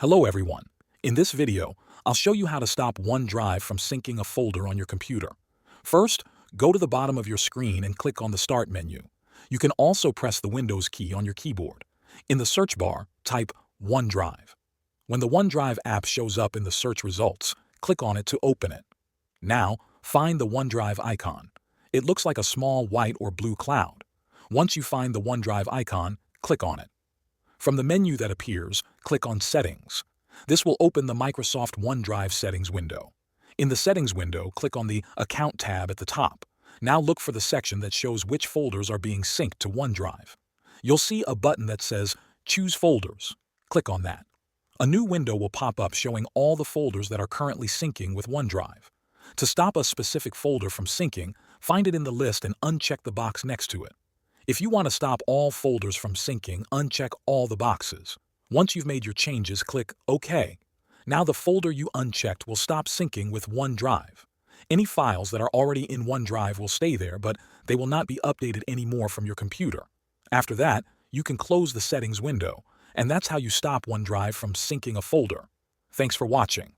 Hello everyone. In this video, I'll show you how to stop OneDrive from syncing a folder on your computer. First, go to the bottom of your screen and click on the Start menu. You can also press the Windows key on your keyboard. In the search bar, type OneDrive. When the OneDrive app shows up in the search results, click on it to open it. Now, find the OneDrive icon. It looks like a small white or blue cloud. Once you find the OneDrive icon, click on it. From the menu that appears, click on Settings. This will open the Microsoft OneDrive Settings window. In the Settings window, click on the Account tab at the top. Now look for the section that shows which folders are being synced to OneDrive. You'll see a button that says Choose Folders. Click on that. A new window will pop up showing all the folders that are currently syncing with OneDrive. To stop a specific folder from syncing, find it in the list and uncheck the box next to it. If you want to stop all folders from syncing, uncheck all the boxes. Once you've made your changes, click OK. Now the folder you unchecked will stop syncing with OneDrive. Any files that are already in OneDrive will stay there, but they will not be updated anymore from your computer. After that, you can close the Settings window, and that's how you stop OneDrive from syncing a folder. Thanks for watching.